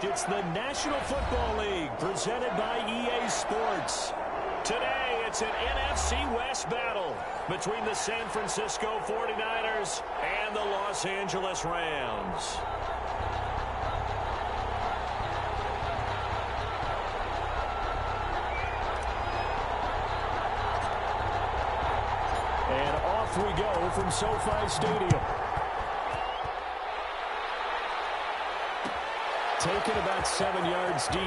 It's the National Football League presented by EA Sports. Today, it's an NFC West battle between the San Francisco 49ers and the Los Angeles Rams. And off we go from SoFi Stadium. Taken about 7 yards deep.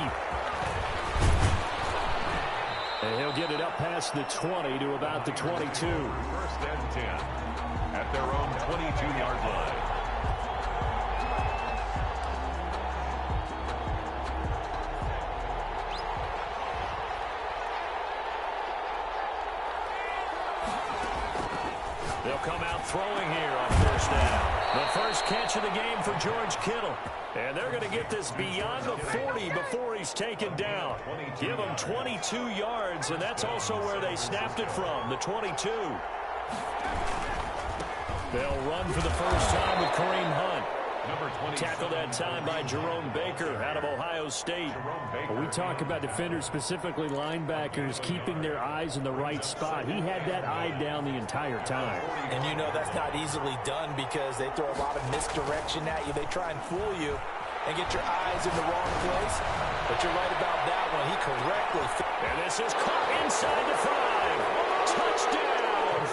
And he'll get it up past the 20 to about the 22. First and 10 at their own 22-yard line. They'll come out throwing here on first down. The first catch of the game for George Kittle. And they're going to get this beyond the 40 before he's taken down. Give him 22 yards, and that's also where they snapped it from, the 22. They'll run for the first time with Kareem Hunt. Tackled that time by Jerome Baker out of Ohio State. When we talk about defenders, specifically linebackers, keeping their eyes in the right spot. He had that eye down the entire time. And you know that's not easily done because they throw a lot of misdirection at you. They try and fool you and get your eyes in the wrong place. But you're right about that one. He correctly. And this is caught inside the 5. Touchdown,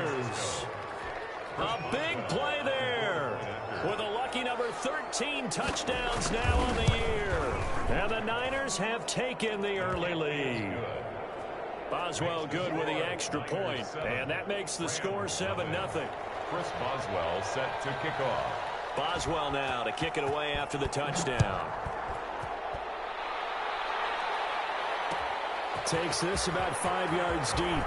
49ers. A big play there. With a lucky number 13 touchdowns now on the year. And the Niners have taken the early lead. Boswell good with the extra point. And that makes the score 7-0. Chris Boswell set to kick off. Boswell now to kick it away after the touchdown. Takes this about 5 yards deep.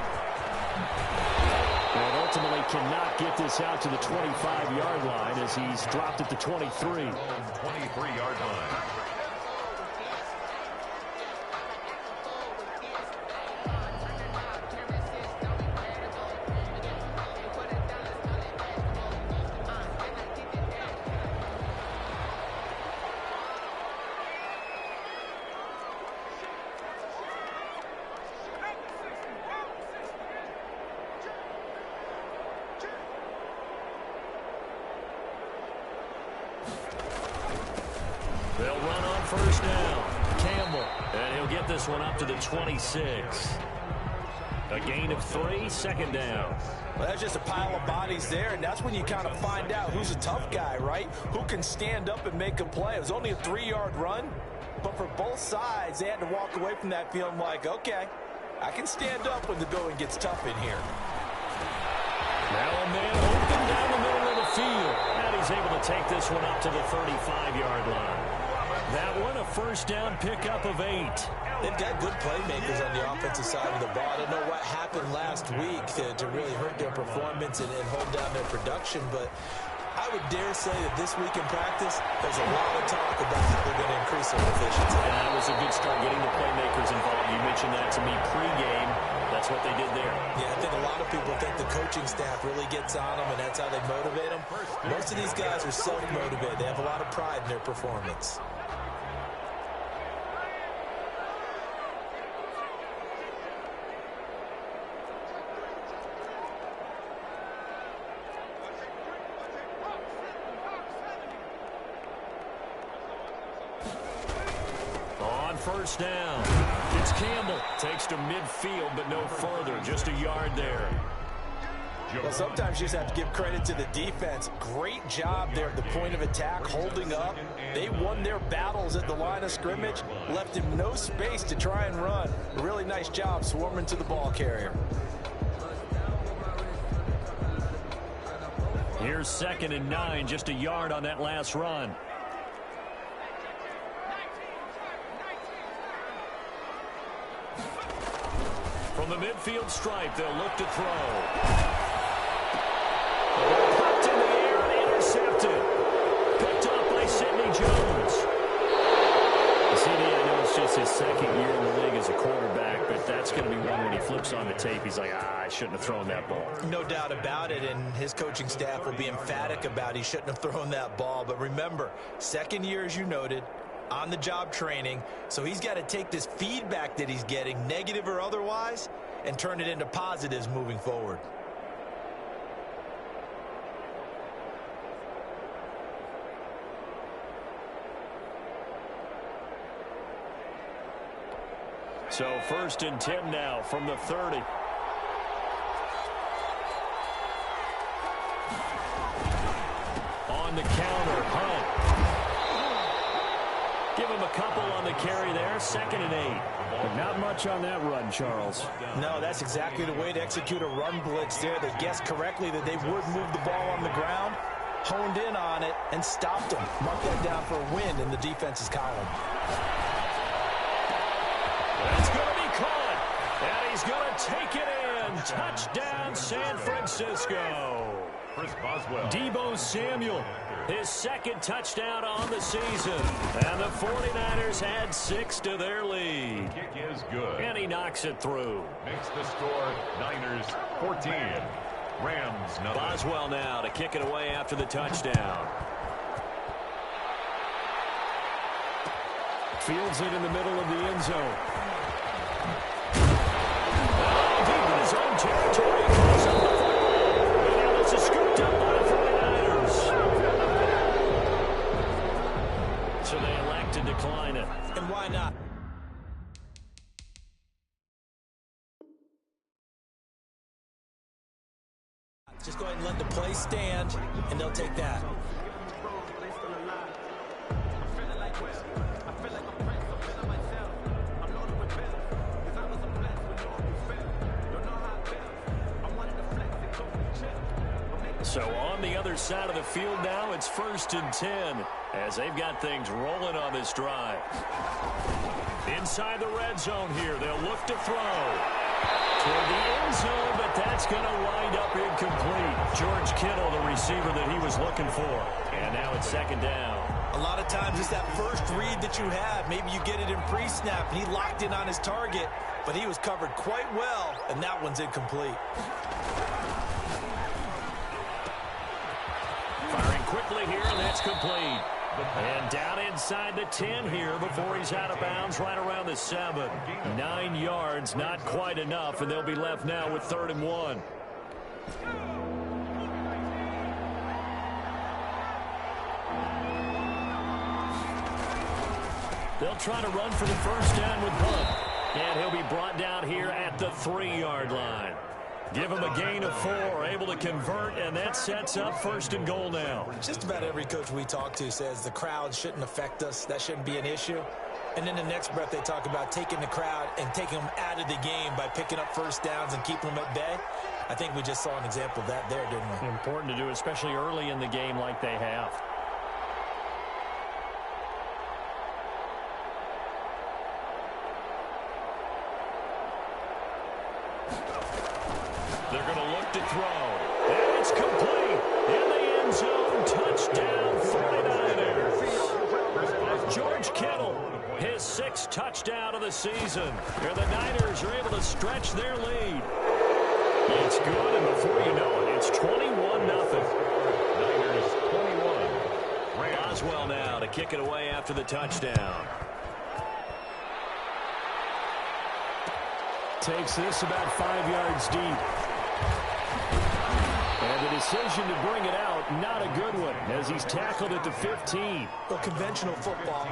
And ultimately cannot get this out to the 25-yard line as he's dropped at the 23. 23-yard line. They'll run on first down. Campbell. And he'll get this one up to the 26. A gain of 3, second down. Well, that's just a pile of bodies there, and that's when you kind of find out who's a tough guy, right? Who can stand up and make a play. It was only a 3-yard run, but for both sides, they had to walk away from that feeling like, okay, I can stand up when the going gets tough in here. Now a man open down the middle of the field. And he's able to take this one up to the 35-yard line. That one, a first down pickup of 8. They've got good playmakers on the offensive side of the ball. I don't know what happened last week to really hurt their performance and hold down their production, but I would dare say that this week in practice, there's a lot of talk about how they're going to increase their efficiency. And that was a good start getting the playmakers involved. You mentioned that to me pregame. That's what they did there. Yeah, I think a lot of people think the coaching staff really gets on them, and that's how they motivate them. Most of these guys are self-motivated. They have a lot of pride in their performance. First down. It's Campbell. Takes to midfield, but no further. Just a yard there. Well, sometimes you just have to give credit to the defense. Great job there at the point of attack, holding up. They won their battles at the line of scrimmage, left him no space to try and run. A really nice job swarming to the ball carrier. Here's 2nd and 9, just a yard on that last run. From the midfield stripe, they'll look to throw. Popped in the air and intercepted. Picked up by Sidney Jones. Sidney, I know it's just his 2nd year in the league as a quarterback, but that's going to be one when he flips on the tape. He's like, I shouldn't have thrown that ball. No doubt about it, and his coaching staff will be emphatic about he shouldn't have thrown that ball. But remember, 2nd year, as you noted, on-the-job training, so he's got to take this feedback that he's getting, negative or otherwise, and turn it into positives moving forward. So 1st and 10 now from the 30. On the counter, Hunt. Give him a couple on the carry there. 2nd and 8. But not much on that run, Charles. No, that's exactly the way to execute a run blitz there. They guessed correctly that they would move the ball on the ground, honed in on it, and stopped them. Mark that down for a win in the defense's column. That's going to be caught, and he's going to take it in. Touchdown, San Francisco. Chris Boswell. Deebo Samuel, his 2nd touchdown on the season. And the 49ers add 6 to their lead. Kick is good. And he knocks it through. Makes the score Niners 14. Rams nothing. Boswell now to kick it away after the touchdown. Fields it in the middle of the end zone. Deep in his own territory. And now this is scooped up by the 49ers. So they elect to decline it. And why not? Just go ahead and let the play stand, and they'll take that. So on the other side of the field now, it's 1st and 10 as they've got things rolling on this drive. Inside the red zone here, they'll look to throw toward the end zone, but that's going to wind up incomplete. George Kittle, the receiver that he was looking for. And now it's 2nd down. A lot of times it's that first read that you have. Maybe you get it in pre-snap, and he locked in on his target, but he was covered quite well, and that one's incomplete. Firing quickly here, and that's complete. And down inside the 10 here before he's out of bounds right around the 7. 9 yards, not quite enough, and they'll be left now with 3rd and 1. They'll try to run for the 1st down with Hunt. And he'll be brought down here at the 3-yard line. Give him a gain of 4, able to convert, and that sets up 1st and goal now. Just about every coach we talk to says the crowd shouldn't affect us. That shouldn't be an issue. And then the next breath they talk about taking the crowd and taking them out of the game by picking up 1st downs and keeping them at bay. I think we just saw an example of that there, didn't we? Important to do, especially early in the game like they have. They're going to look to throw. And it's complete. In the end zone. Touchdown 49ers. George Kittle, his 6th touchdown of the season. And the Niners are able to stretch their lead. It's good, and before you know it, it's 21-0. Niners 21. Boswell now to kick it away after the touchdown. Takes this about 5 yards deep. And the decision to bring it out, not a good one, as he's tackled at the 15. Well, conventional football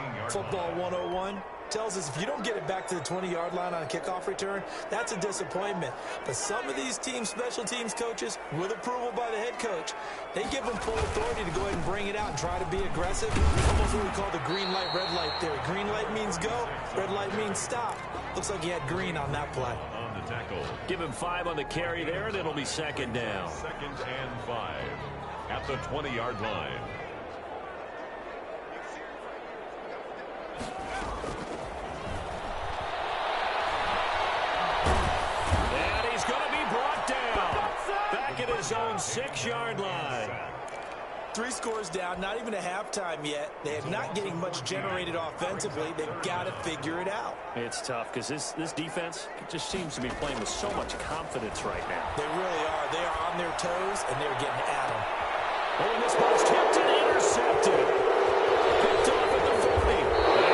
101, tells us if you don't get it back to the 20-yard line on a kickoff return, that's a disappointment. But some of these team special teams coaches, with approval by the head coach, they give them full authority to go ahead and bring it out and try to be aggressive. Almost what we call the green light, red light theory. Green light means go, red light means stop. Looks like he had green on that play. On the tackle. Give him 5 on the carry there, and it'll be 2nd down. 2nd and 5 at the 20-yard line. And he's going to be brought down. Back at his own 6-yard line. 3 scores down, not even a halftime yet. They're not getting much generated offensively. They've got to figure it out. It's tough because this defense just seems to be playing with so much confidence right now. They really are. They are on their toes, and they're getting at them. Oh, and this ball's tipped and intercepted. Picked off at the 40.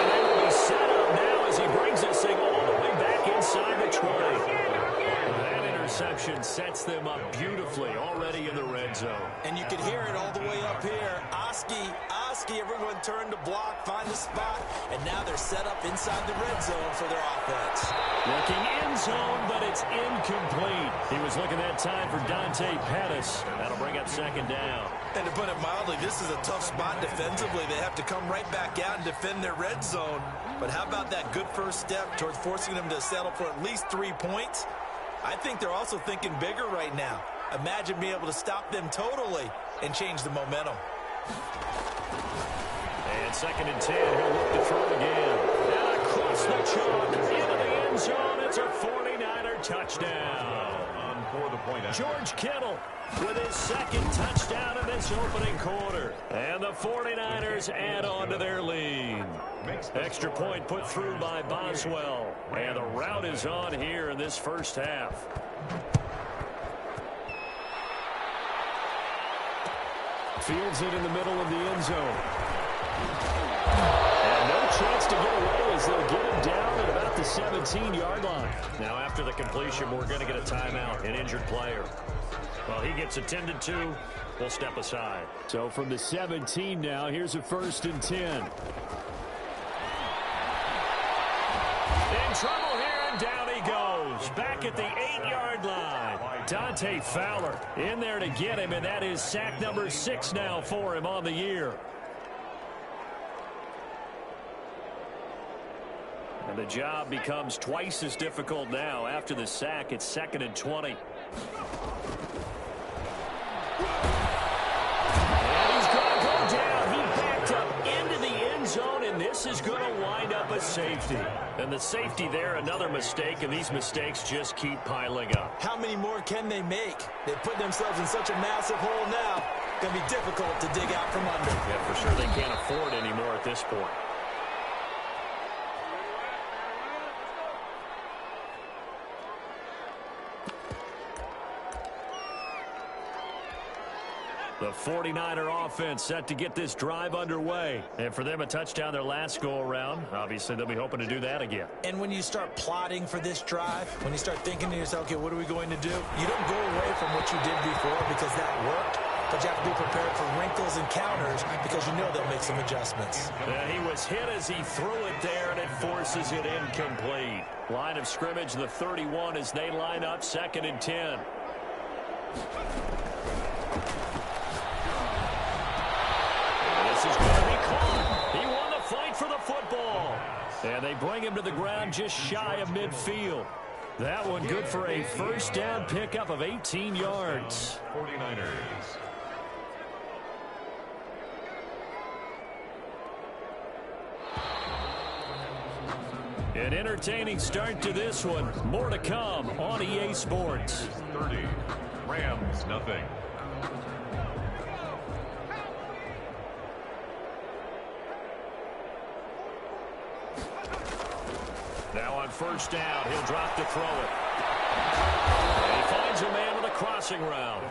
interception sets them up beautifully already in the red zone. And you can hear it all the way up here. Oski, everyone turned to block, find the spot, and now they're set up inside the red zone for their offense. Looking in zone, but it's incomplete. He was looking that time for Dante Pettis. That'll bring up second down. And to put it mildly, this is a tough spot defensively. They have to come right back out and defend their red zone. But how about that good first step towards forcing them to settle for at least 3 points? I think they're also thinking bigger right now. Imagine being able to stop them totally and change the momentum. And second and 10, he'll look to throw again. And across the chalk, into the end zone. It's a 49er touchdown. For the point out. George Kittle with his second touchdown in this opening quarter. And the 49ers add on to their lead. Extra point put through by Boswell. And the rout is on here in this first half. Fields it in the middle of the end zone. And no chance to get away as they'll get him down at about the 17-yard line. Now after the completion, we're going to get a timeout, an injured player. Well, he gets attended to. We'll step aside. So from the 17 now, here's a 1st and 10. In trouble here, and down he goes. Back at the 8-yard line. Dante Fowler in there to get him, and that is sack number 6 now for him on the year. And the job becomes twice as difficult now. After the sack, it's 2nd and 20. And he's going to go down. He backed up into the end zone, and this is going to wind up a safety. And the safety there, another mistake, and these mistakes just keep piling up. How many more can they make? They put themselves in such a massive hole now. Going to be difficult to dig out from under. Yeah, for sure they can't afford anymore at this point. The 49er offense set to get this drive underway. And for them, a touchdown their last go-around. Obviously, they'll be hoping to do that again. And when you start plotting for this drive, when you start thinking to yourself, okay, what are we going to do? You don't go away from what you did before because that worked. But you have to be prepared for wrinkles and counters because you know they'll make some adjustments. Yeah, he was hit as he threw it there, and it forces it incomplete. Line of scrimmage, the 31 as they line up, 2nd and 10. This is going to be caught. He won the fight for the football. And they bring him to the ground just shy of midfield. That one good for a first down pickup of 18 yards. 49ers. An entertaining start to this one. More to come on EA Sports. 30. Rams, nothing. Now on first down, he'll drop to throw it. And he finds a man with a crossing route.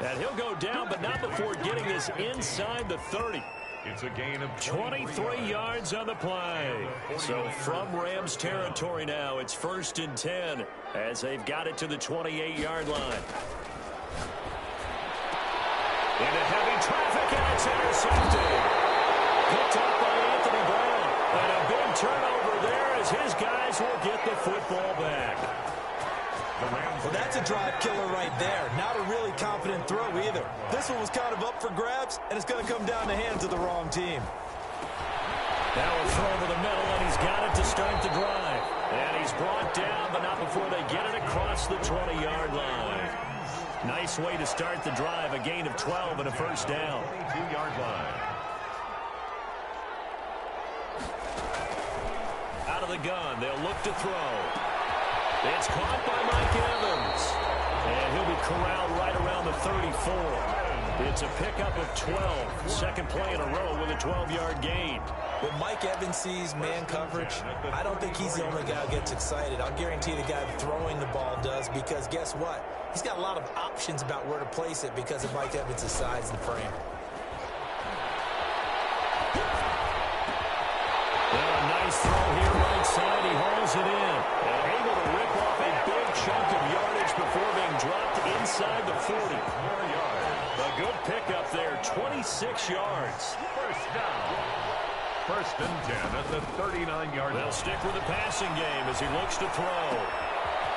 And he'll go down, but not before getting this inside the 30. It's a gain of 23 yards on the play. So from Rams territory now, it's 1st and 10 as they've got it to the 28-yard line. Into heavy traffic, and it's intercepted. Picked up by Anthony Brown. And a big turnover there as his guys will get the football back. Well, that's a drive killer right there. Not a really confident throw either. This one was kind of up for grabs, and it's going to come down the hands of the wrong team. Now a throw over the middle, and he's got it to start the drive. And he's brought down, but not before they get it across the 20-yard line. Nice way to start the drive, a gain of 12 and a first down. 2-yard line. Out of the gun, they'll look to throw. It's caught by Mike Evans. And he'll be corralled right around the 34. It's a pickup of 12. Second play in a row with a 12-yard gain. When Mike Evans sees man coverage, I don't think he's the only guy who gets excited. I'll guarantee the guy throwing the ball does, because guess what? He's got a lot of options about where to place it because of Mike Evans' size and frame. Well, a nice throw here right side. He hauls it in. And able to rip off a big good chunk of yardage before being dropped inside the 40. 4 yards. A good pickup there, 26 yards. First down. First and 10 at the 39-yard line. They'll stick with the passing game as he looks to throw.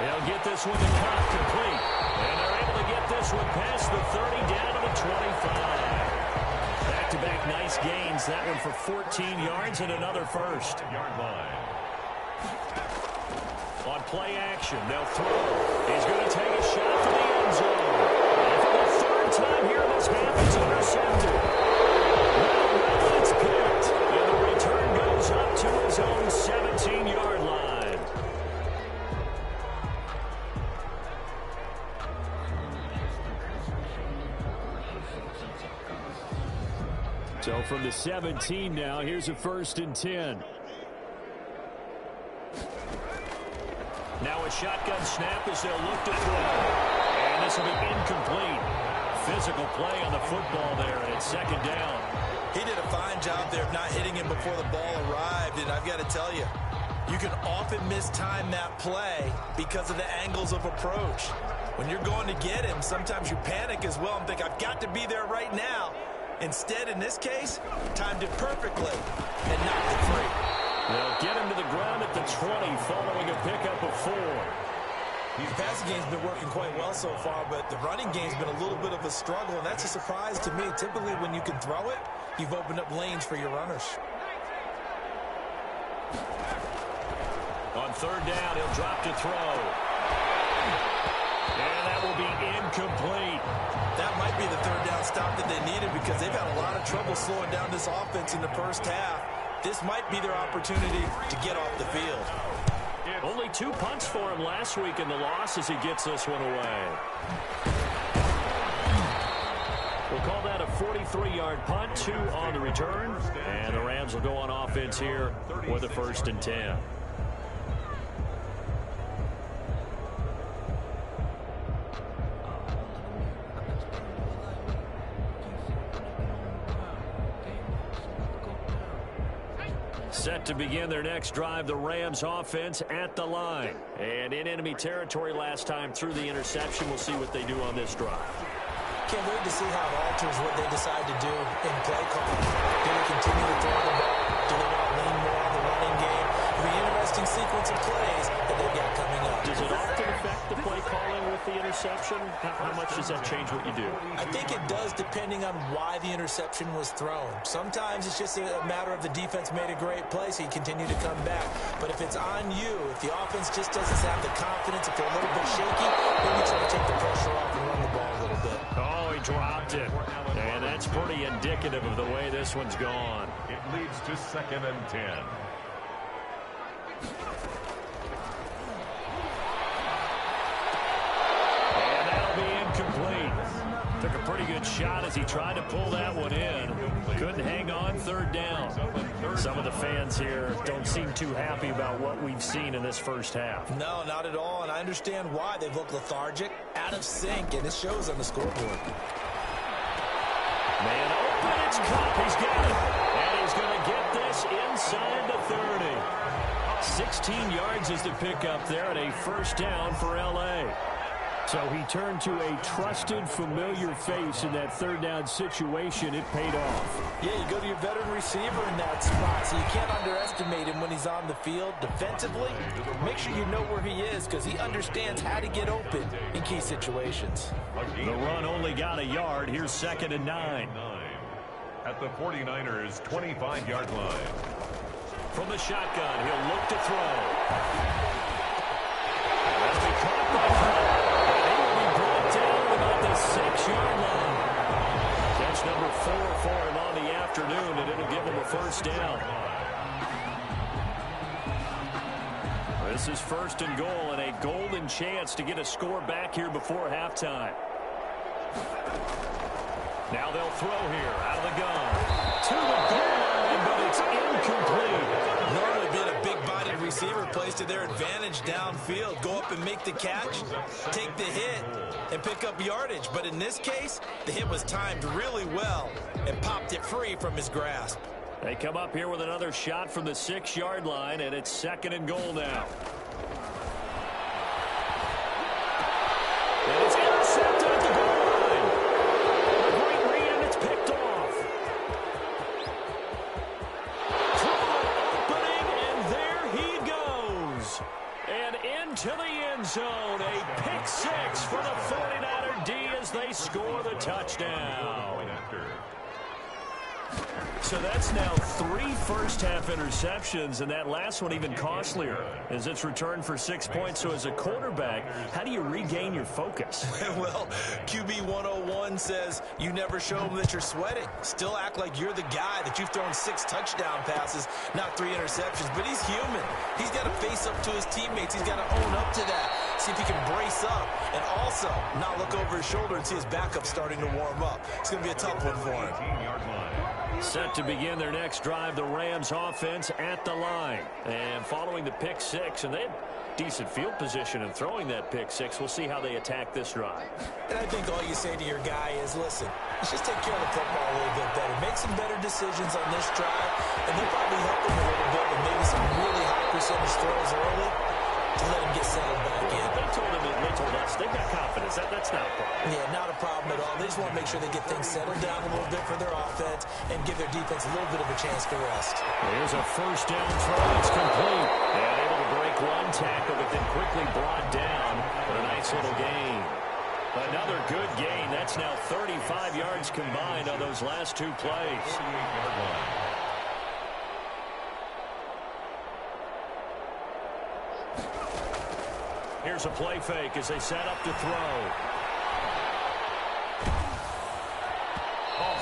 They'll get this one to Cobb complete. And they're able to get this one past the 30 down to the 25. Back-to-back nice gains. That one for 14 yards and another first. Yard line. On play action, they'll throw. He's going to take a shot to the end zone. And for the third time here in this half, it's intercepted. Well, it's picked. And the return goes up to his own 17-yard line. So from the 17 now, here's a 1st and 10. Now a shotgun snap as they'll look to throw. And this will be incomplete. Physical play on the football there, and it's 2nd down. He did a fine job there of not hitting him before the ball arrived, and I've got to tell you, you can often mistime that play because of the angles of approach. When you're going to get him, sometimes you panic as well and think, I've got to be there right now. Instead, in this case, timed it perfectly and knocked it free. They'll get him to the ground at the 20 following a pickup of 4. The passing game's been working quite well so far, but the running game's been a little bit of a struggle, and that's a surprise to me. Typically, when you can throw it, you've opened up lanes for your runners. On 3rd down, he'll drop to throw. And that will be incomplete. That might be the 3rd down stop that they needed because they've had a lot of trouble slowing down this offense in the first half. This might be their opportunity to get off the field. Only 2 punts for him last week in the loss as he gets this one away. We'll call that a 43-yard punt, 2 on the return. And the Rams will go on offense here with a 1st and 10. Set to begin their next drive, the Rams offense at the line. And in enemy territory last time through the interception. We'll see what they do on this drive. Can't wait to see how it alters what they decide to do in play calling. Do they continue to throw the ball? Do they want to lean more on the running game? It'll be an interesting sequence of plays that they've got coming up. Does it often affect the play calling with the interception? How much does that change what you do? I think it does depending on why the interception was thrown. Sometimes it's just a matter of the defense made a great play, so you continue to come back. But if it's on you, if the offense just doesn't have the confidence, if they're a little bit shaky, maybe try to take the pressure off and run the ball a little bit. Oh, he dropped it. And that's pretty indicative of the way this one's gone. It leads to 2nd and 10. And that'll be incomplete. Took a pretty good shot as he tried to pull that one in. Couldn't hang on 3rd down. Some of the fans here don't seem too happy about what we've seen in this first half. No, not at all, and I understand why. They've looked lethargic, out of sync, and it shows on the scoreboard. Man open, it's Cup. He's got it. And he's going to get this inside the 30. 16 yards is the pickup there at a 1st down for L.A. So he turned to a trusted, familiar face in that 3rd down situation. It paid off. Yeah, you go to your veteran receiver in that spot, so you can't underestimate him when he's on the field. Defensively, make sure you know where he is because he understands how to get open in key situations. The run only got a yard. Here's 2nd and 9. At the 49ers' 25-yard line. From the shotgun, he'll look to throw. That'll be caught by Cup. About the 6-yard line. Catch number 4 for him on the afternoon, and it'll give him a 1st down. This is 1st and goal, and a golden chance to get a score back here before halftime. Now they'll throw here out of the gun. To the goal line, but it's incomplete. Normally being a big-bodied receiver plays to their advantage downfield. Go up and make the catch, take the hit, and pick up yardage. But in this case, the hit was timed really well and popped it free from his grasp. They come up here with another shot from the 6-yard line, and it's 2nd and goal now. as they score the touchdown. So that's now 3 first-half interceptions, and that last one even costlier as it's returned for 6 points. So as a quarterback, how do you regain your focus? Well, QB 101 says you never show them that you're sweating. Still act like you're the guy, that you've thrown 6 touchdown passes, not 3 interceptions. But he's human. He's got to face up to his teammates. He's got to own up to that. See if he can brace up and also not look over his shoulder and see his backup starting to warm up. It's going to be a tough one for him. Set to begin their next drive, the Rams offense at the line. And following the pick 6, and they had decent field position in throwing that pick 6. We'll see how they attack this drive. And I think all you say to your guy is, listen, let's just take care of the football a little bit better. Make some better decisions on this drive, and they'll probably help him a little bit with maybe some really high percentage throws early to let him get settled back in. They told us they've got confidence. That's not a problem. Yeah, not a problem at all. They just want to make sure they get things settled down a little bit for their offense and give their defense a little bit of a chance to rest. Here's a first down throw that's complete. And able to break one tackle, but then quickly brought down for a nice little gain. Another good gain. That's now 35 yards combined on those last 2 plays. Here's a play fake as they set up to throw.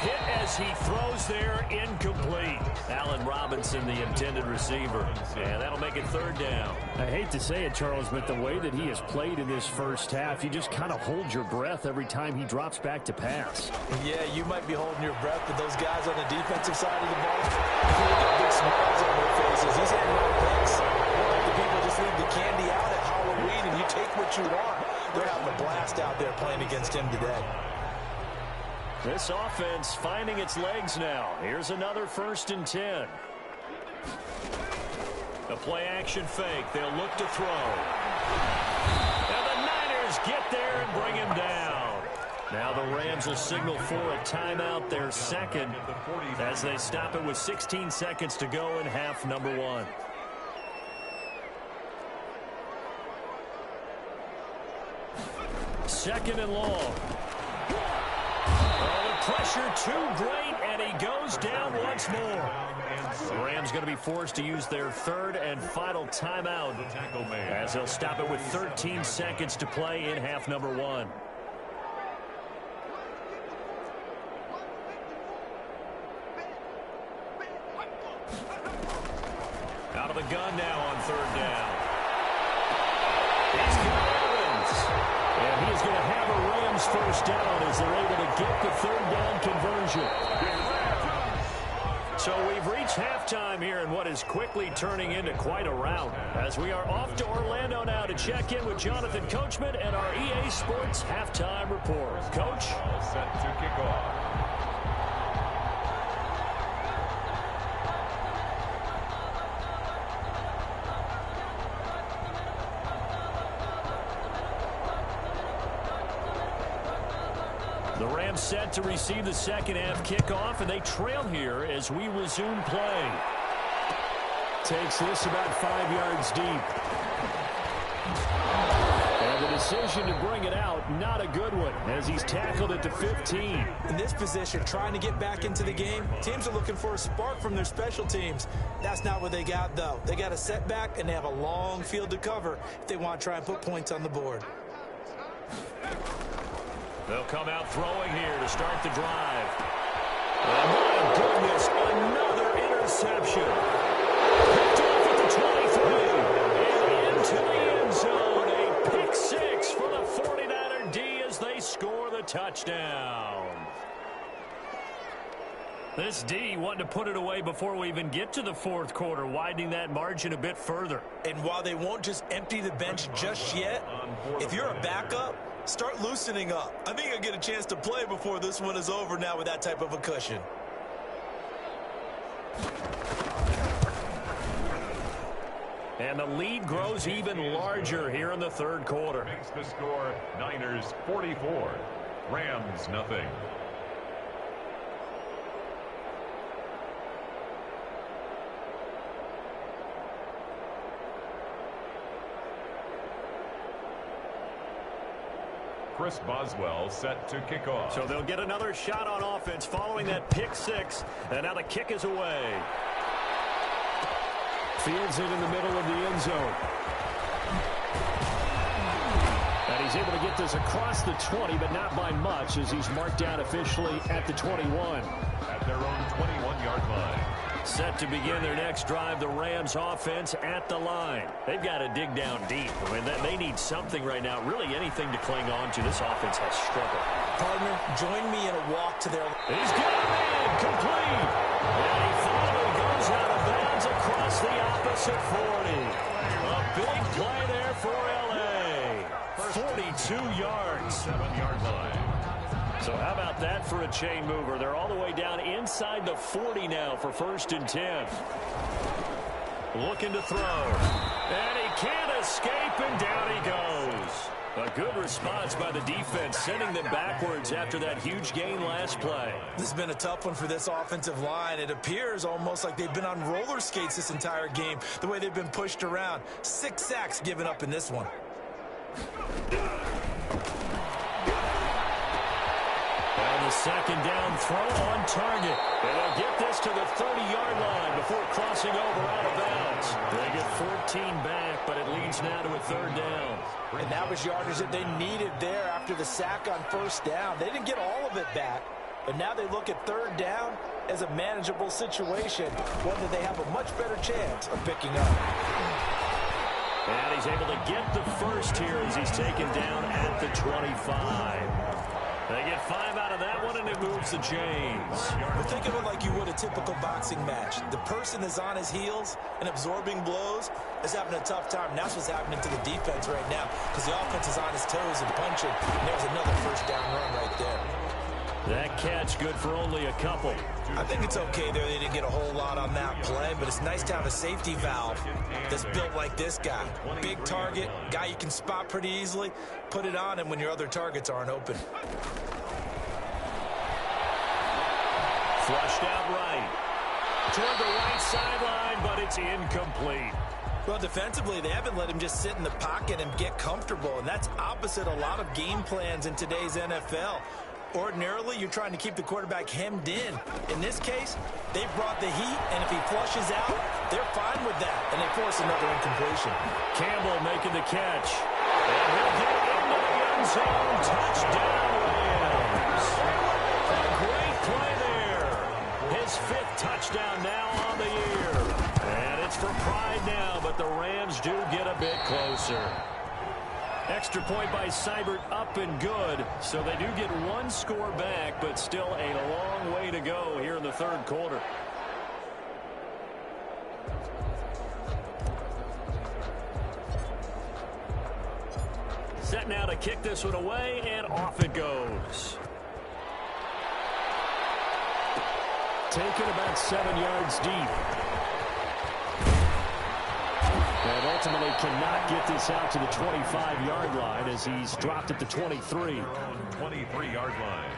Hit as he throws there, incomplete. Allen Robinson, the intended receiver. And that'll make it 3rd down. I hate to say it, Charles, but the way that he has played in this first half, you just kind of hold your breath every time he drops back to pass. Yeah, you might be holding your breath, but those guys on the defensive side of the ball, if you look at big smiles on their faces, he's handing out picks. Like the people just leave the candy out at Halloween and you take what you want. They're having a blast out there playing against him today. This offense finding its legs now. Here's another 1st and 10. A play-action fake. They'll look to throw. And the Niners get there and bring him down. Now the Rams will signal for a timeout, their 2nd, as they stop it with 16 seconds to go in half number 1. Second and long. Pressure too great, and he goes down once more. The Rams going to be forced to use their 3rd and final timeout as they'll stop it with 13 seconds to play in half number 1. Out of the gun now on 3rd down. He's got Evans. And he is going to have a Rams first down as they're able to get the 3rd down conversion. So we've reached halftime here in what is quickly turning into quite a rout, as we are off to Orlando now to check in with Jonathan Coachman and our EA Sports halftime report. Coach? Set to kick off. The Rams set to receive the 2nd half kickoff, and they trail here as we resume play. Takes this about 5 yards deep. And the decision to bring it out, not a good one, as he's tackled at the 15. In this position, trying to get back into the game, teams are looking for a spark from their special teams. That's not what they got, though. They got a setback, and they have a long field to cover if they want to try and put points on the board. They'll come out throwing here to start the drive. And my goodness, another interception. Picked off at the 23 and into the end zone. A pick 6 for the 49er D as they score the touchdown. This D wanting to put it away before we even get to the 4th quarter, widening that margin a bit further. And while they won't just empty the bench just yet, if you're a backup, start loosening up. I think you'll get a chance to play before this one is over now with that type of a cushion. And the lead grows even larger here in the 3rd quarter. Makes the score Niners 44, Rams nothing. Chris Boswell set to kick off. So they'll get another shot on offense following that pick six. And now the kick is away. Fields it in the middle of the end zone. And he's able to get this across the 20, but not by much, as he's marked down officially at the 21. At their own 21-yard line. Set to begin their next drive, the Rams offense at the line. They've got to dig down deep. I mean, they need something right now, really anything to cling on to. This offense has struggled. Partner, join me in a walk to their... He's got it in, complete. And he finally goes out of bounds across the opposite 40. A big play there for L.A. 42 yards. 7-yard line. So how about that for a chain mover? They're all the way down inside the 40 now for 1st and 10. Looking to throw. And he can't escape, and down he goes. A good response by the defense, sending them backwards after that huge gain last play. This has been a tough one for this offensive line. It appears almost like they've been on roller skates this entire game, the way they've been pushed around. 6 sacks given up in this one. And the second down throw on target. And they'll get this to the 30-yard line before crossing over out of bounds. They get 14 back, but it leads now to a 3rd down. And that was yardage that they needed there after the sack on 1st down. They didn't get all of it back, but now they look at 3rd down as a manageable situation, one that they have a much better chance of picking up. And he's able to get the first here as he's taken down at the 25. They get 5 out of that one, and it moves the chains. Well, think of it like you would a typical boxing match. The person is on his heels and absorbing blows is having a tough time. And that's what's happening to the defense right now, because the offense is on his toes and punching. And there's another 1st down run right there. That catch good for only a couple. I think it's okay there. They didn't get a whole lot on that play, but it's nice to have a safety valve that's built like this guy. Big target, guy you can spot pretty easily. Put it on him when your other targets aren't open. Flushed out right. Toward the right sideline, but it's incomplete. Well, defensively, they haven't let him just sit in the pocket and get comfortable, and that's opposite a lot of game plans in today's NFL. Ordinarily, you're trying to keep the quarterback hemmed in. In this case, they brought the heat, and if he flushes out, they're fine with that, and they force another incompletion. Campbell making the catch. And he'll get into the end zone. Touchdown, Rams. A great play there. His 5th touchdown now on the year. And it's for pride now, but the Rams do get a bit closer. Extra point by Seibert, up and good. So they do get 1 score back, but still a long way to go here in the 3rd quarter. Set now to kick this one away, and off it goes. Taken about 7 yards deep. And ultimately cannot get this out to the 25-yard line as he's dropped at the 23. 23-yard line.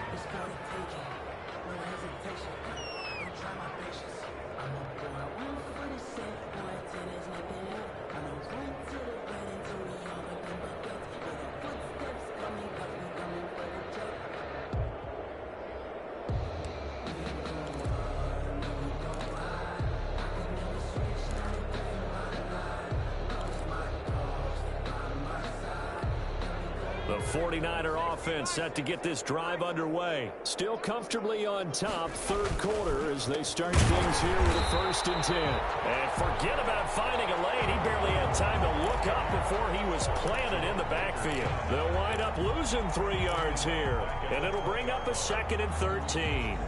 The 49er offense set to get this drive underway. Still comfortably on top, 3rd quarter as they start things here with a 1st and 10. And forget about finding a lane. He barely had time to look up before he was planted in the backfield. They'll wind up losing 3 yards here, and it'll bring up a 2nd and 13.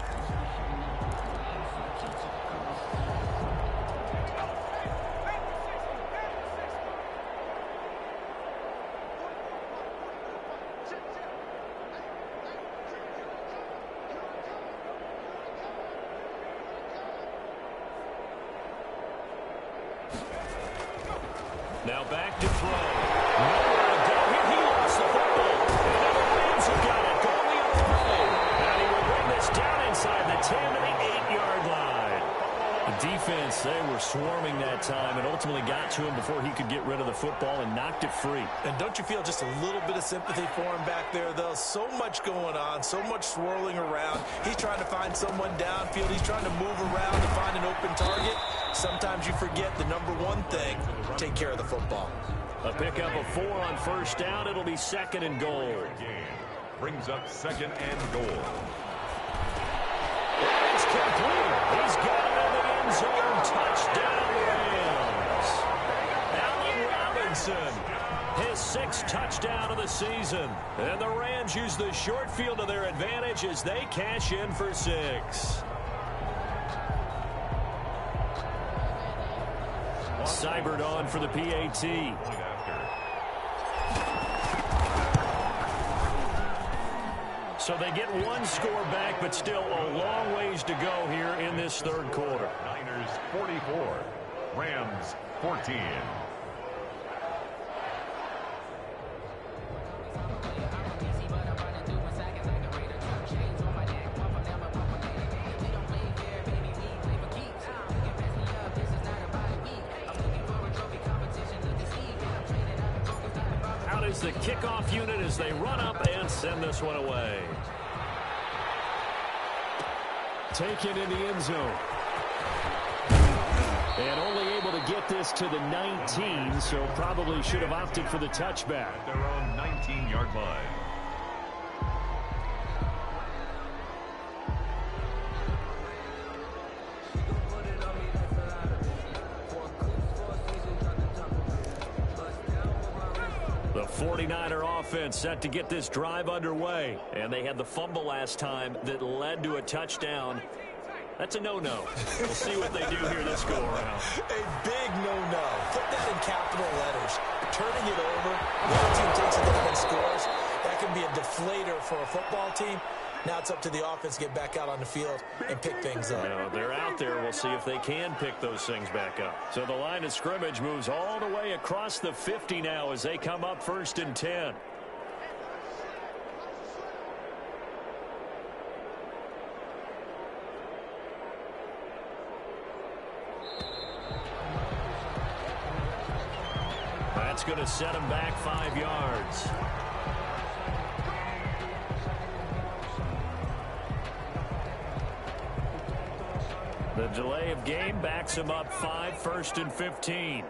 Now back to throw. Nowhere to go here. He lost the football. And now the Rams have got it going the other way. And he will bring this down inside the 10 to the 8-yard line. The defense, they were swarming that time and ultimately got to him before he could get rid of the football and knocked it free. And don't you feel just a little bit of sympathy for him back there, though? So much going on, so much swirling around. He's trying to find someone downfield. He's trying to move around to find an open target. Sometimes you forget the number one thing, take care of the football. A pickup of 4 on first down. It'll be 2nd and goal. Brings up 2nd and goal. It's complete. He's got it in the end zone. Touchdown, Rams. Allen Robinson, his 6th touchdown of the season. And the Rams use the short field to their advantage as they cash in for 6. Seibert on for the PAT. So they get 1 score back, but still a long ways to go here in this 3rd quarter. Niners 44, Rams 14. The kickoff unit as they run up and send this one away. Taken in the end zone. And only able to get this to the 19, so probably should have opted for the touchback. At their own 19-yard line. The 49er offense set to get this drive underway. And they had the fumble last time that led to a touchdown. That's a no-no. We'll see what they do here this go-around. A big no-no. Put that in capital letters. Turning it over, the other team takes it down and scores. That can be a deflator for a football team. Now it's up to the offense to get back out on the field and pick things up. Now, they're out there. We'll see if they can pick those things back up. So the line of scrimmage moves all the way across the 50 now as they come up 1st and 10. That's going to set them back 5 yards. The delay of game backs him up 5, 1st and 15.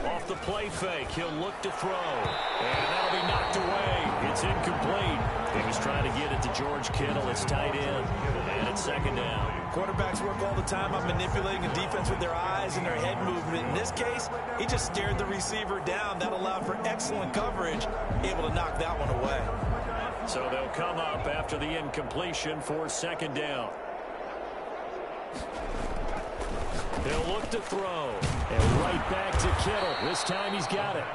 Off the play fake, he'll look to throw. And that'll be knocked away. It's incomplete. He was trying to get it to George Kittle. It's tight end. And it's 2nd down. Quarterbacks work all the time on manipulating a defense with their eyes and their head movement. In this case, he just stared the receiver down. That allowed for excellent coverage, able to knock that one away. So they'll come up after the incompletion for 2nd down. He'll look to throw. And right back to Kittle. This time he's got it.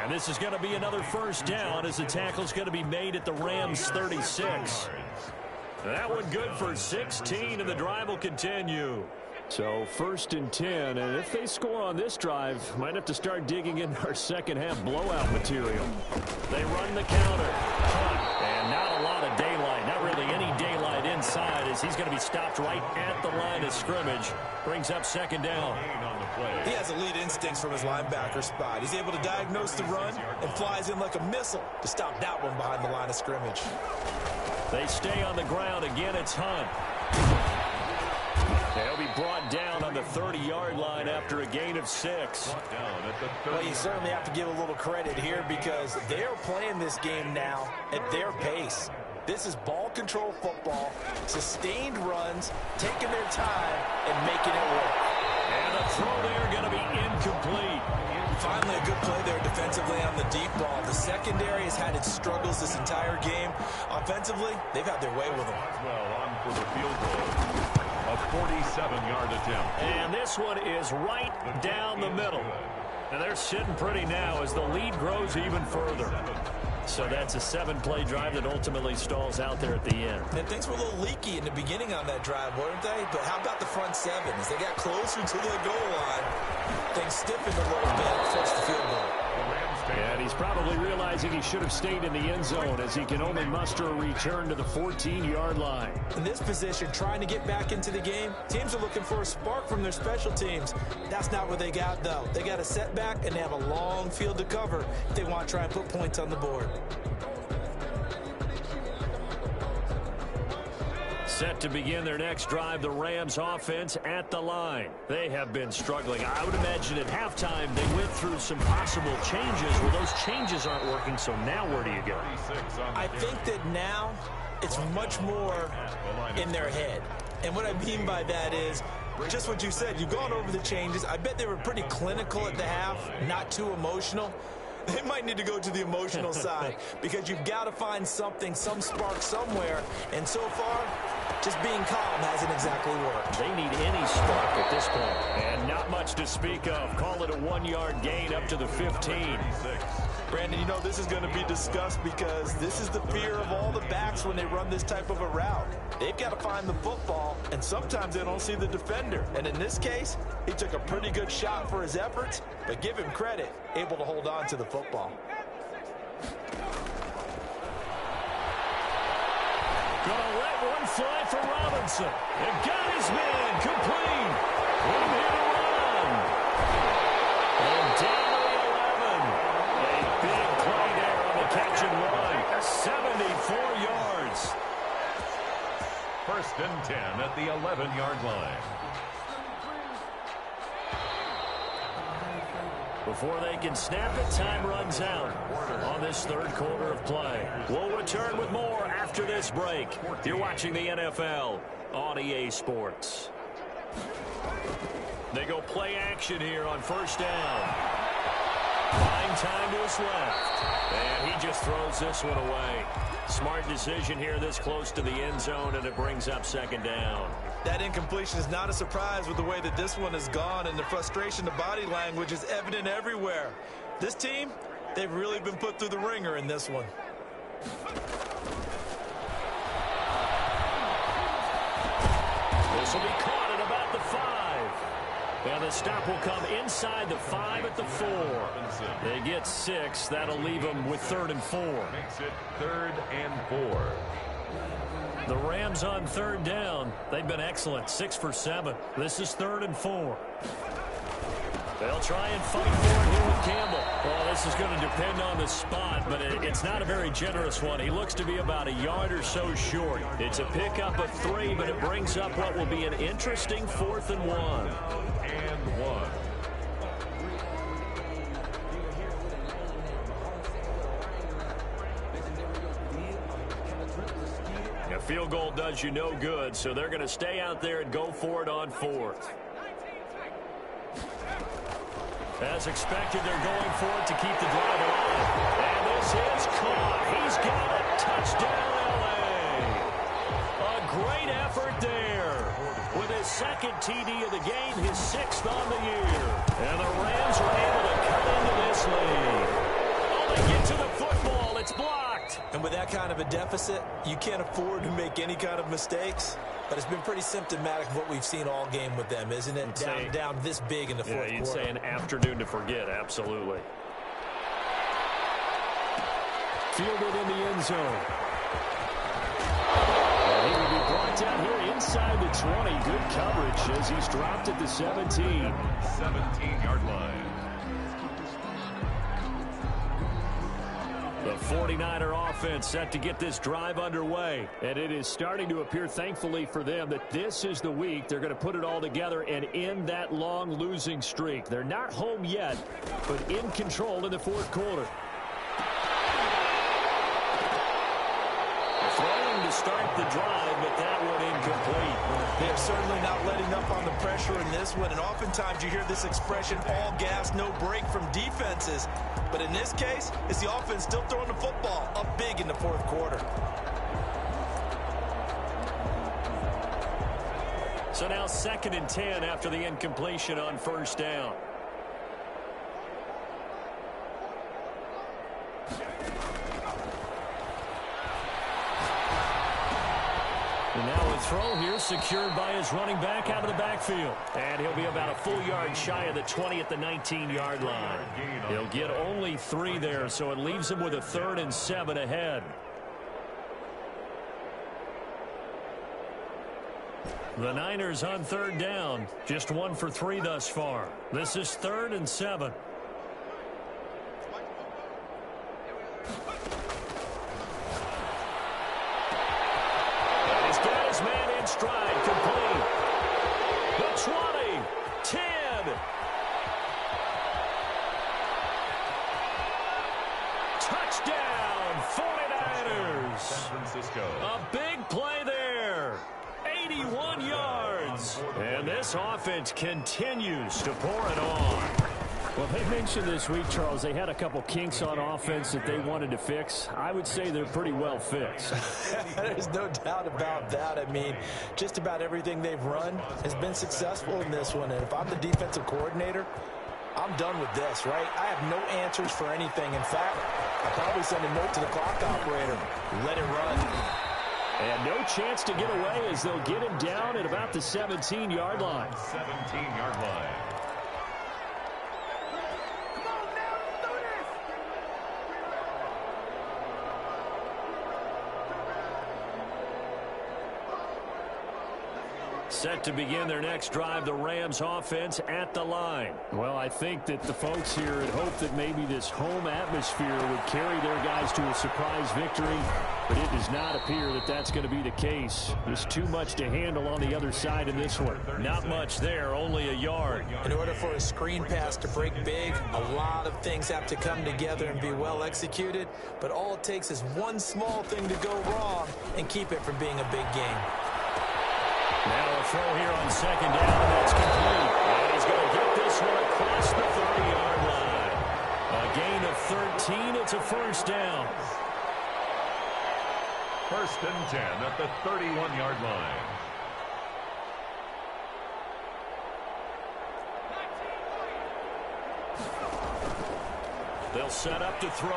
And this is going to be another 1st down as the tackle's going to be made at the Rams 36. That one good for 16, and the drive will continue. So 1st and 10, and if they score on this drive, might have to start digging in our second half blowout material. They run the counter. And not a lot of daylight, not really any daylight inside as he's going to be stopped right at the line of scrimmage. Brings up 2nd down. He has elite instincts from his linebacker spot. He's able to diagnose the run and flies in like a missile to stop that one behind the line of scrimmage. They stay on the ground. Again, it's Hunt. They'll be brought down on the 30-yard line after a gain of 6. Well, you certainly have to give a little credit here because they're playing this game now at their pace. This is ball control football, sustained runs, taking their time and making it work. And a throw there going to be incomplete. Finally, a good play there defensively on the deep ball. The secondary has had its struggles this entire game. Offensively, they've had their way with them. Well, on for the field goal. A 47-yard attempt. And this one is right down the middle. And they're sitting pretty now as the lead grows even further. So that's a 7-play drive that ultimately stalls out there at the end. And things were a little leaky in the beginning on that drive, weren't they? But how about the front 7? As they got closer to the goal line, things stiffened a little bit, forced the field goal. And he's probably realizing he should have stayed in the end zone as he can only muster a return to the 14-yard line. In this position, trying to get back into the game, teams are looking for a spark from their special teams. That's not what they got, though. They got a setback, and they have a long field to cover if they want to try and put points on the board. Set to begin their next drive, the Rams offense at the line. They have been struggling. I would imagine at halftime they went through some possible changes. Well, those changes aren't working, so now where do you go? I think that now it's much more in their head. And what I mean by that is just what you said. You've gone over the changes. I bet they were pretty clinical at the half, not too emotional. They might need to go to the emotional side because you've got to find something, some spark somewhere. And so far, just being calm hasn't exactly worked. They need any spark at this point. And not much to speak of. Call it a 1-yard gain up to the 15. Brandon, you know this is going to be discussed because this is the fear of all the backs when they run this type of a route. They've got to find the football, and sometimes they don't see the defender. And in this case, he took a pretty good shot for his efforts, but give him credit, able to hold on to the football. Gonna let one fly for Robinson. And got his man complete. One hit to run. And down to the 11. A big play there on the catch and run. 74 yards. First and 10 at the 11-yard line. Before they can snap it, time runs out on this third quarter of play. We'll return with more after this break. You're watching the NFL on EA Sports. They go play action here on first down. Buying time to his left. And he just throws this one away. Smart decision here this close to the end zone, and it brings up second down. That incompletion is not a surprise with the way that this one has gone, and the frustration, the body language is evident everywhere. This team, they've really been put through the ringer in this one. This will be caught at about the 5. And the stop will come inside the 5 at the 4. They get 6. That'll leave them with 3rd and 4. Makes it 3rd and 4. The Rams on third down. They've been excellent. 6 for 7. This is 3rd and 4. They'll try and fight for it here with Campbell. Well, this is going to depend on the spot, but it's not a very generous one. He looks to be about a yard or so short. It's a pickup of 3, but it brings up what will be an interesting 4th and 1. And 1. A field goal does you no good, so they're going to stay out there and go for it on 4th. As expected, they're going for it to keep the drive alive. And this is caught. He's got it. Touchdown, L.A. A great effort there. With his second TD of the game, his 6th on the year. And the Rams are able to cut into this lead. Oh, they get to the football. It's blocked. And with that kind of a deficit, you can't afford to make any kind of mistakes. But it's been pretty symptomatic of what we've seen all game with them, isn't it? Down this big in the fourth quarter. Yeah, you'd say an afternoon to forget, absolutely. Fielded in the end zone. And he will be brought down here inside the 20. Good coverage as he's dropped at the 17. 17-yard line. The 49er offense set to get this drive underway. And it is starting to appear, thankfully for them, that this is the week they're going to put it all together and end that long losing streak. They're not home yet, but in control in the fourth quarter. Throwing to start the drive, but that one incomplete. They're certainly not letting up on the pressure in this one, and oftentimes you hear this expression, all gas, no break from defenses. But in this case, it's the offense still throwing the football up big in the fourth quarter. So now 2nd and 10 after the incompletion on first down. And now a throw here secured by his running back out of the backfield. And he'll be about a full yard shy of the 20 at the 19-yard line. He'll get only 3 there, so it leaves him with a 3rd and 7 ahead. The Niners on 3rd down. Just 1 for 3 thus far. This is 3rd and 7. Stride complete. The 20, 10. Touchdown, 49ers. San Francisco. A big play there. 81 yards. And this offense continues to pour it on. Well, they mentioned this week, Charles, they had a couple kinks on offense that they wanted to fix. I would say they're pretty well fixed. There's no doubt about that. I mean, just about everything they've run has been successful in this one. And if I'm the defensive coordinator, I'm done with this, right? I have no answers for anything. In fact, I'll probably send a note to the clock operator. Let it run. And no chance to get away as they'll get him down at about the 17-yard line. 17-yard line. Set to begin their next drive, the Rams offense at the line. Well, I think that the folks here had hoped that maybe this home atmosphere would carry their guys to a surprise victory, but it does not appear that that's going to be the case. There's too much to handle on the other side in this one. Not much there, only a yard. In order for a screen pass to break big, a lot of things have to come together and be well executed, but all it takes is one small thing to go wrong and keep it from being a big game. Now a throw here on 2nd down, and that's complete. And he's going to get this one across the 30-yard line. A gain of 13. It's a 1st down. 1st and 10 at the 31-yard line. They'll set up to throw.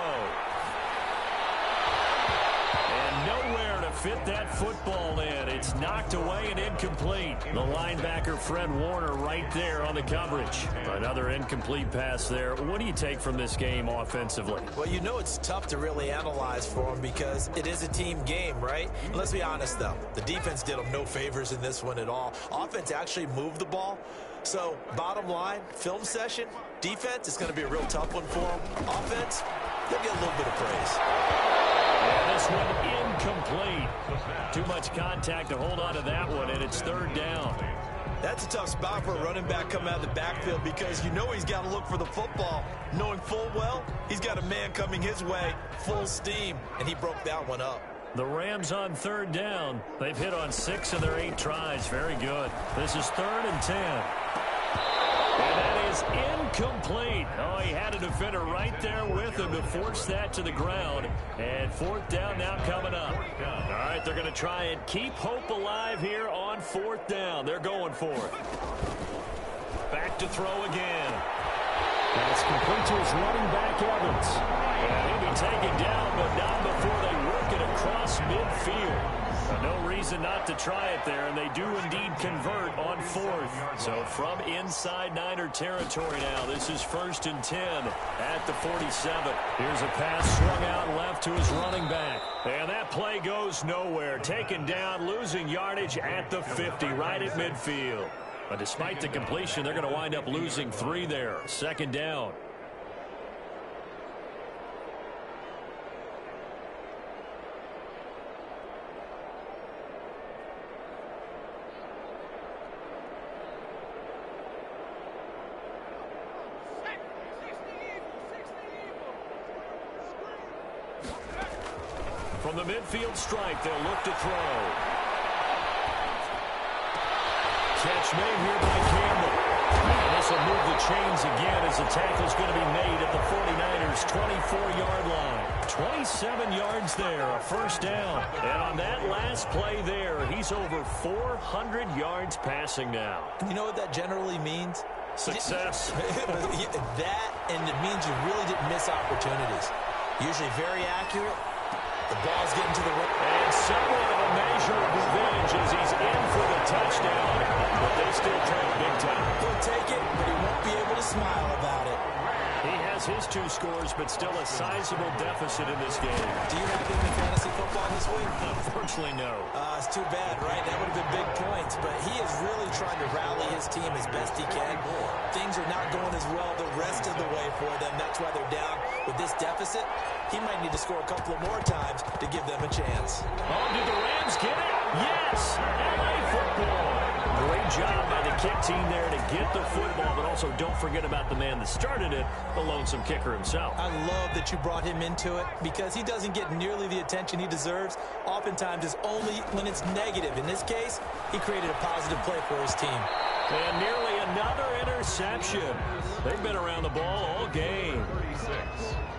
And nowhere to fit that football in. It's knocked away and incomplete. The linebacker, Fred Warner, right there on the coverage. Another incomplete pass there. What do you take from this game offensively? Well, you know it's tough to really analyze for them because it is a team game, right? And let's be honest, though. The defense did them no favors in this one at all. Offense actually moved the ball. So, bottom line, film session, defense is going to be a real tough one for them. Offense, they'll get a little bit of praise. And this one incomplete. Too much contact to hold on to that one, and it's 3rd down. That's a tough spot for a running back coming out of the backfield because you know he's got to look for the football, knowing full well he's got a man coming his way, full steam, and he broke that one up. The Rams on 3rd down. They've hit on 6 of their 8 tries. Very good. This is 3rd and 10. And that is incomplete. Oh, he had a defender right there with him to force that to the ground. And 4th down now coming up. All right, they're going to try and keep hope alive here on 4th down. They're going for it. Back to throw again. And it's complete to his running back, Evans. And he'll be taken down, but not before they work it across midfield. No reason not to try it there, and they do indeed convert on 4th. So from inside Niner territory now, this is 1st and 10 at the 47. Here's a pass swung out left to his running back. And that play goes nowhere. Taken down, losing yardage at the 50, right at midfield. But despite the completion, they're going to wind up losing 3 there. 2nd down. From the midfield stripe, they'll look to throw. Catch made here by Campbell. And this will move the chains again as the tackle's going to be made at the 49ers' 24-yard line. 27 yards there, a 1st down. And on that last play there, he's over 400 yards passing now. You know what that generally means? Success. That, and it means you really didn't miss opportunities. Usually very accurate, The ball's getting to the right. And somewhat of a measure of revenge as he's in for the touchdown. But they still trail big time. He'll take it, but he won't be able to smile about it. He has his 2 scores, but still a sizable deficit in this game. Do you have him in fantasy football this week? Unfortunately, no. It's too bad, right? That would have been big points, but he is really trying to rally his team as best he can. Things are not going as well the rest of the way for them. That's why they're down with this deficit. He might need to score a couple of more times to give them a chance. Oh, did the Rams get it? Yes! LA football. Great job by the kick team there to get the football, but also don't forget about the man that started it, the lonesome kicker himself. I love that you brought him into it because he doesn't get nearly the attention he deserves. Oftentimes it's only when it's negative. In this case, he created a positive play for his team. And nearly another interception. They've been around the ball all game.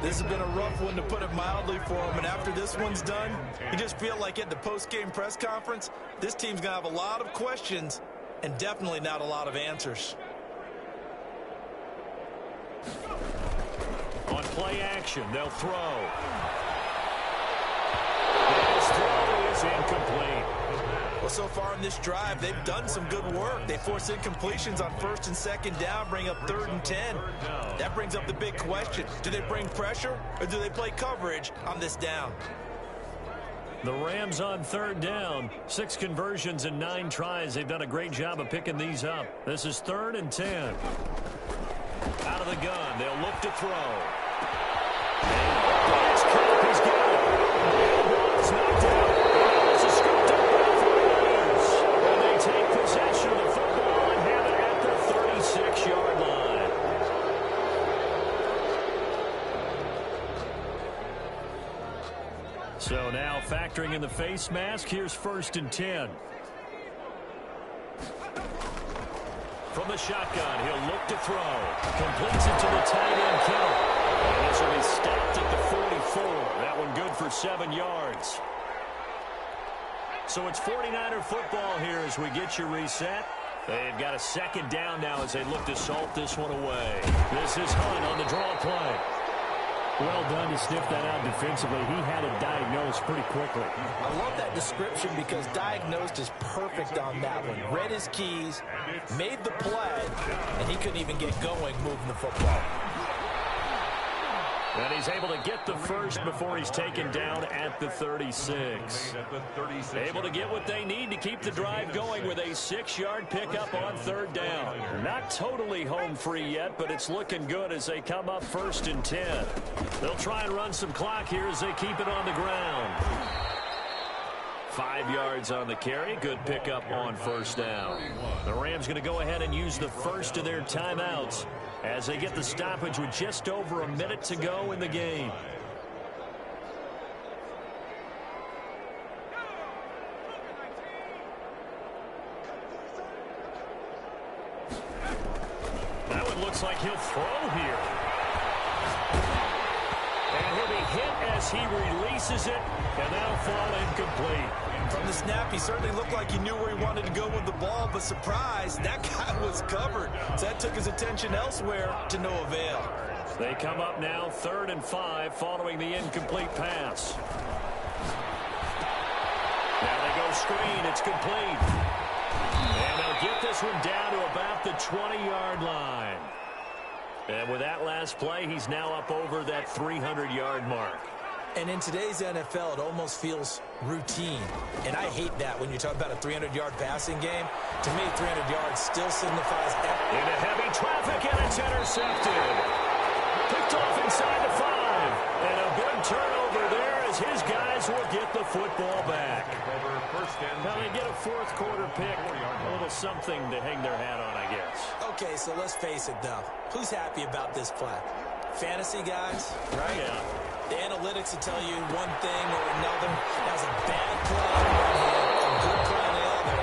This has been a rough one, to put it mildly, for him. And after this one's done, you just feel like at the post-game press conference, this team's going to have a lot of questions and definitely not a lot of answers. On play action, they'll throw. His throw is incomplete. Well, so far in this drive, they've done some good work. They force incompletions on 1st and 2nd down, bring up 3rd and 10. That brings up the big question. Do they bring pressure or do they play coverage on this down? The Rams on 3rd down. 6 conversions and 9 tries. They've done a great job of picking these up. This is 3rd and 10. Out of the gun, they'll look to throw. He's got it. It's knocked out. It's a scooped up by the Rams. And they take possession of the football and have it at the 36-yard line. So now factoring in the face mask, here's 1st and 10. From the shotgun, he'll look to throw. Completes it to the tight end, Kittle. And this will be stopped at the 44. That one good for 7 yards. So it's 49er football here as we get you reset. They've got a 2nd down now as they look to salt this one away. This is Hunt on the draw play. Well done to sniff that out defensively. He had it diagnosed pretty quickly. I love that description because diagnosed is perfect on that one. Read his keys, made the play, and he couldn't even get going moving the football. And he's able to get the first before he's taken down at the 36. Able to get what they need to keep the drive going with a 6-yard pickup on 3rd down. Not totally home free yet, but it's looking good as they come up 1st and 10. They'll try and run some clock here as they keep it on the ground. 5 yards on the carry. Good pickup on 1st down. The Rams going to go ahead and use the first of their timeouts as they get the stoppage with just over a minute to go in the game. That one looks like he'll throw here. And he'll be hit as he releases it, and that'll fall incomplete. From the snap, he certainly looked like he knew where he wanted to go with the ball, but surprise, that guy was covered. So that took his attention elsewhere to no avail. They come up now 3rd and 5 following the incomplete pass. Now they go screen. It's complete. And they'll get this one down to about the 20-yard line. And with that last play, he's now up over that 300-yard mark. And in today's NFL, it almost feels routine. And I hate that when you talk about a 300-yard passing game. To me, 300 yards still signifies into heavy traffic, and it's intercepted. Picked off inside the 5. And a big turnover there as his guys will get the football back. Now they get a 4th quarter pick. A little something to hang their hat on, I guess. Okay, so let's face it, though. Who's happy about this play? Fantasy guys, right? Yeah. The analytics will tell you one thing or another. That was a bad play on one hand, a good play on the other.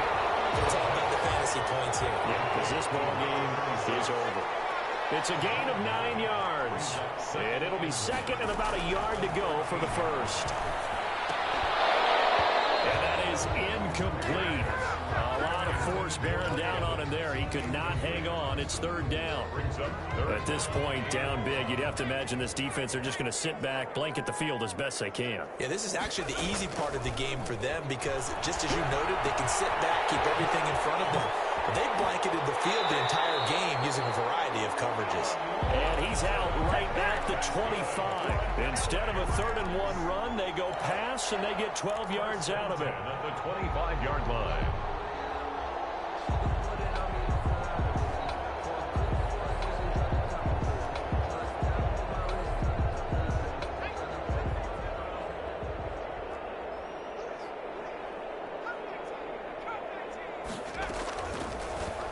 But it's all about the fantasy points here. Yeah, because this ball game is over. It's a gain of 9 yards. And it'll be 2nd and about a yard to go for the first. And that is incomplete. A lot of force bearing down on him there. He could not hang on. It's third down. At this point, down big, you'd have to imagine this defense are just going to sit back, blanket the field as best they can. Yeah, this is actually the easy part of the game for them because, just as you noted, they can sit back, keep everything in front of them. But they blanketed the field the entire game using a variety of coverages. And he's out right at the 25. Instead of a 3rd-and-1 run, they go pass, and they get 12 yards out of it. At the 25-yard line.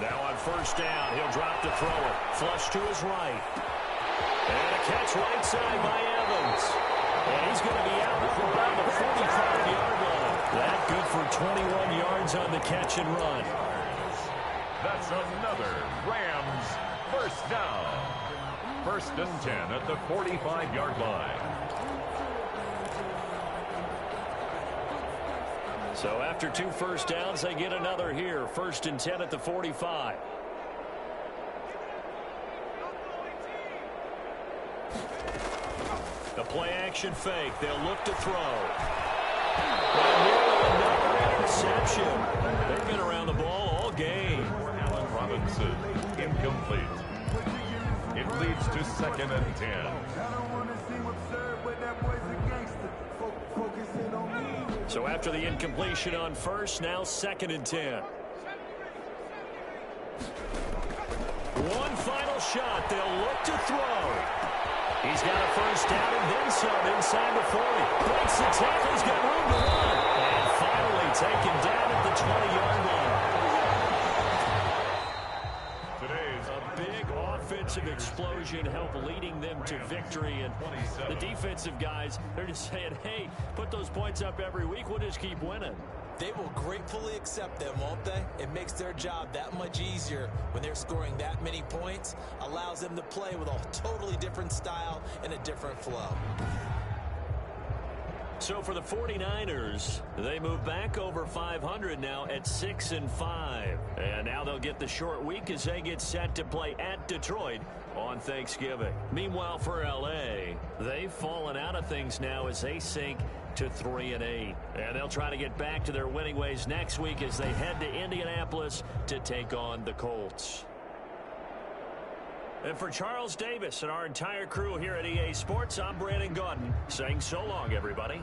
Now on first down, he'll drop to throw it. Flush to his right. And a catch right side by Evans. And he's going to be out around the 45-yard line. That good for 21 yards on the catch and run. That's another Rams first down. 1st and 10 at the 45-yard line. So after 2 first downs, they get another here. 1st and 10 at the 45. The play-action fake. They'll look to throw. And nearly another interception. They've been around the ball all game. Allen Robinson, incomplete. It leads to 2nd and 10. So after the incompletion on first, now 2nd and 10. One final shot. They'll look to throw. He's got a first down and then some inside the 40. Breaks the tackle. He's got room to run. And finally taken down at the 20-yard line. Today's a big offensive explosion help leading them to victory. And the defensive guys, they're just saying, hey, put those points up every week. We'll just keep winning. They will gratefully accept them, won't they? It makes their job that much easier when they're scoring that many points. Allows them to play with a totally different style and a different flow. So for the 49ers, they move back over 500 now at 6-5. And now they'll get the short week as they get set to play at Detroit on Thanksgiving. Meanwhile for LA, they've fallen out of things now as they sink to 3-8. And they'll try to get back to their winning ways next week as they head to Indianapolis to take on the Colts. And for Charles Davis and our entire crew here at EA Sports, I'm Brandon Gaudin saying so long, everybody.